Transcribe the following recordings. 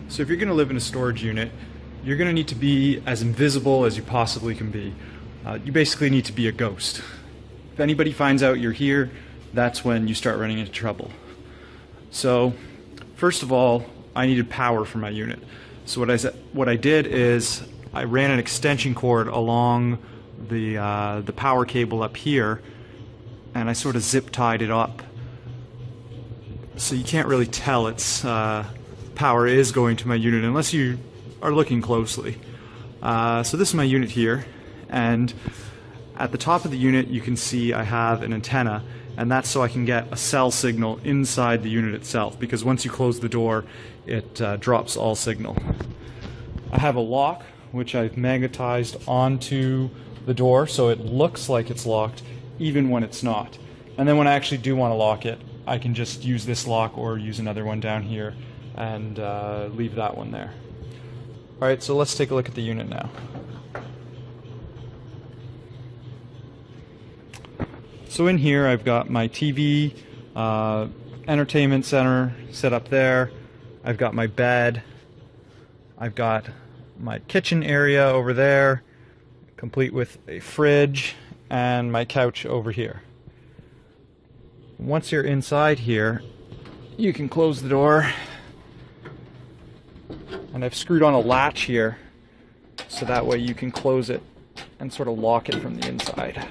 So if you're going to live in a storage unit, you're going to need to be as invisible as you possibly can be. You basically need to be a ghost. If anybody finds out you're here, that's when you start running into trouble. So first of all, I needed power for my unit. So what I did is I ran an extension cord along the power cable up here, and I sort of zip tied it up. So you can't really tell its power is going to my unit unless you are looking closely. So this is my unit here, and at the top of the unit you can see I have an antenna, and that's so I can get a cell signal inside the unit itself, because once you close the door it drops all signal. I have a lock which I've magnetized onto the door so it looks like it's locked even when it's not. And then when I actually do want to lock it, I can just use this lock or use another one down here and leave that one there. Alright, so let's take a look at the unit now. So in here I've got my TV, entertainment center set up there. I've got my bed. I've got my kitchen area over there, complete with a fridge, and my couch over here. Once you're inside here, you can close the door, and I've screwed on a latch here so that way you can close it and sort of lock it from the inside.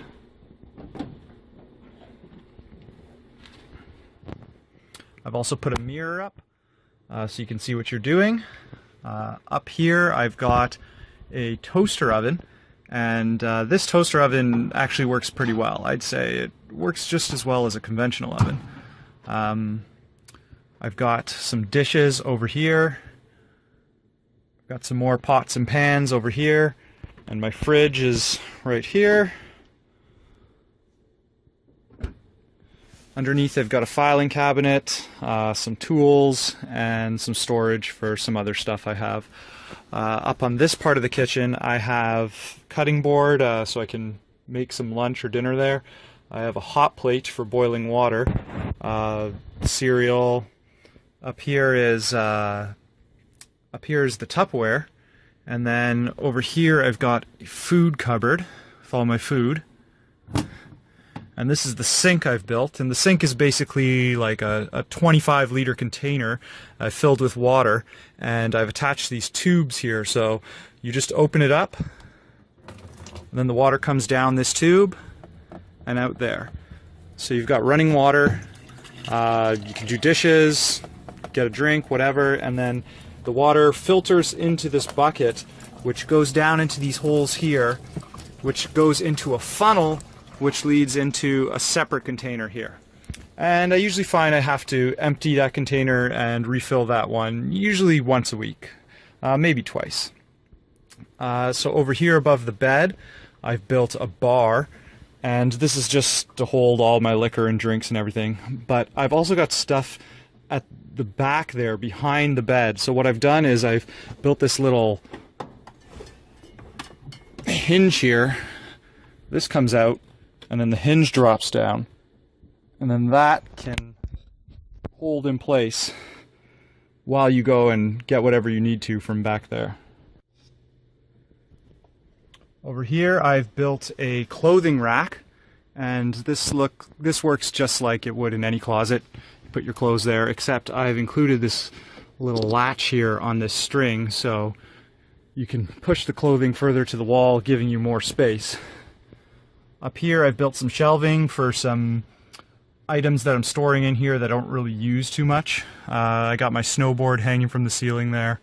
I've also put a mirror up so you can see what you're doing. Up here I've got a toaster oven, and this toaster oven actually works pretty well. I'd say it works just as well as a conventional oven. I've got some dishes over here. I've got some more pots and pans over here, and my fridge is right here. Underneath I've got a filing cabinet, some tools, and some storage for some other stuff I have. Up on this part of the kitchen I have cutting board so I can make some lunch or dinner there. I have a hot plate for boiling water, cereal. Up here is the Tupperware, and then over here I've got a food cupboard with all my food. And this is the sink I've built, and the sink is basically like a 25-liter container filled with water, and I've attached these tubes here, so you just open it up, and then the water comes down this tube and out there. So you've got running water, you can do dishes, get a drink, whatever, and then the water filters into this bucket, which goes down into these holes here, which goes into a funnel, which leads into a separate container here. And I usually find I have to empty that container and refill that one, usually once a week, maybe twice. So over here above the bed, I've built a bar, and this is just to hold all my liquor and drinks and everything. But I've also got stuff at the back there behind the bed. So what I've done is I've built this little hinge here. This comes out, and then the hinge drops down, and then that can hold in place while you go and get whatever you need to from back there. Over here I've built a clothing rack, and this works just like it would in any closet. You put your clothes there, except I've included this little latch here on this string so you can push the clothing further to the wall, giving you more space. Up here I've built some shelving for some items that I'm storing in here that I don't really use too much. I got my snowboard hanging from the ceiling there.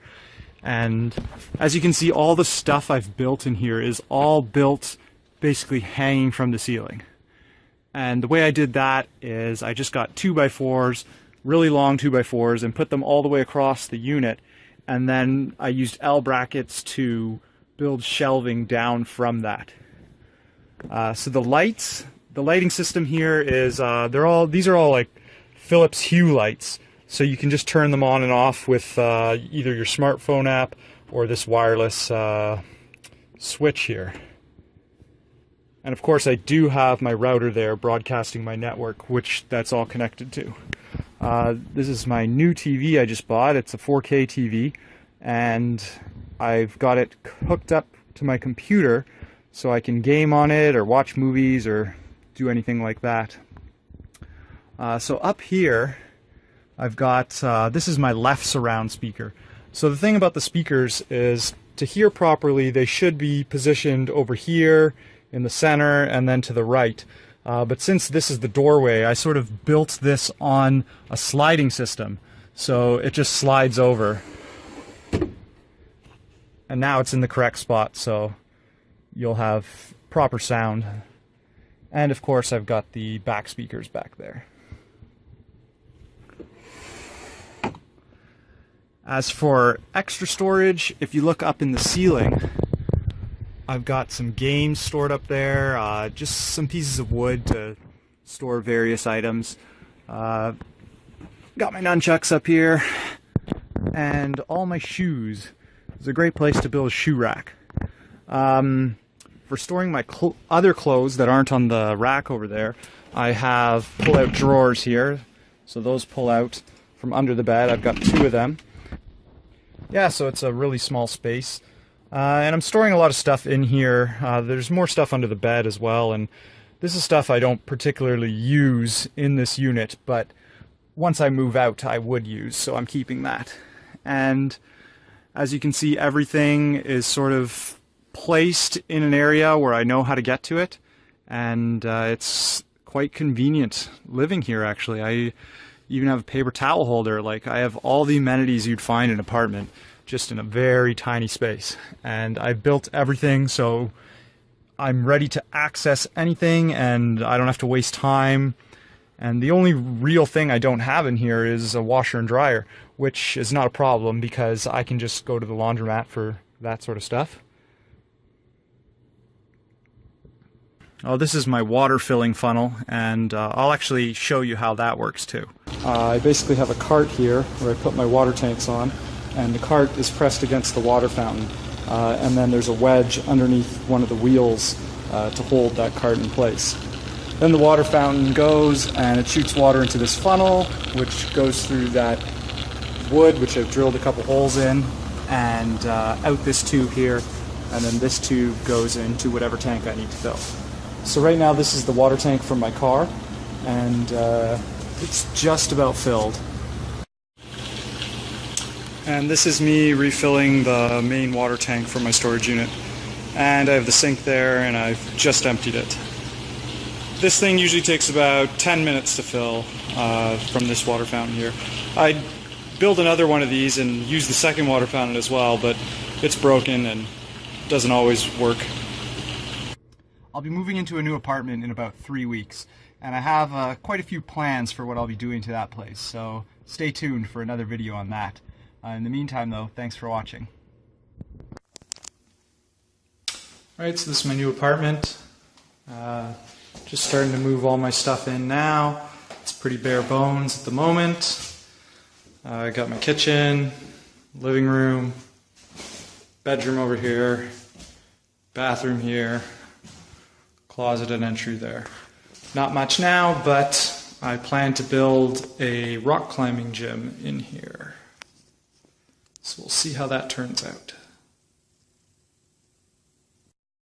And as you can see, all the stuff I've built in here is all built basically hanging from the ceiling. And the way I did that is I just got 2x4s, really long 2x4s, and put them all the way across the unit. And then I used L brackets to build shelving down from that. So the lighting system here is these are all like Philips Hue lights, so you can just turn them on and off with either your smartphone app or this wireless switch here. And of course I do have my router there broadcasting my network, which that's all connected to. This is my new TV I just bought. It's a 4K TV, and I've got it hooked up to my computer so I can game on it or watch movies or do anything like that. So up here I've got, this is my left surround speaker. So the thing about the speakers is, to hear properly they should be positioned over here in the center and then to the right. But since this is the doorway, I sort of built this on a sliding system. So it just slides over. And now it's in the correct spot, so you'll have proper sound. And of course I've got the back speakers back there. As for extra storage, if you look up in the ceiling, I've got some games stored up there, just some pieces of wood to store various items. Got my nunchucks up here, and all my shoes. It's a great place to build a shoe rack. For storing my other clothes that aren't on the rack over there, I have pull-out drawers here. So those pull out from under the bed. I've got 2 of them. Yeah, so it's a really small space. And I'm storing a lot of stuff in here. There's more stuff under the bed as well, and this is stuff I don't particularly use in this unit, but once I move out I would use, so I'm keeping that. And as you can see, everything is sort of placed in an area where I know how to get to it, and it's quite convenient living here, actually. I even have a paper towel holder. Like, I have all the amenities you'd find in an apartment, just in a very tiny space. And I've built everything so I'm ready to access anything and I don't have to waste time. And the only real thing I don't have in here is a washer and dryer, which is not a problem because I can just go to the laundromat for that sort of stuff. Oh, this is my water filling funnel, and I'll actually show you how that works too. I basically have a cart here where I put my water tanks on, and the cart is pressed against the water fountain, and then there's a wedge underneath one of the wheels to hold that cart in place. Then the water fountain goes and it shoots water into this funnel, which goes through that wood, which I've drilled a couple holes in, and out this tube here, and then this tube goes into whatever tank I need to fill. So right now this is the water tank from my car, and it's just about filled. And this is me refilling the main water tank from my storage unit. And I have the sink there, and I've just emptied it. This thing usually takes about 10 minutes to fill from this water fountain here. I build another one of these and use the second water fountain as well, but it's broken and doesn't always work. I'll be moving into a new apartment in about 3 weeks, and I have quite a few plans for what I'll be doing to that place, so stay tuned for another video on that. In the meantime though, thanks for watching. Alright, so this is my new apartment. Just starting to move all my stuff in now. It's pretty bare bones at the moment. I got my kitchen, living room, bedroom over here, bathroom here, closet and entry there. Not much now, but I plan to build a rock climbing gym in here. So we'll see how that turns out.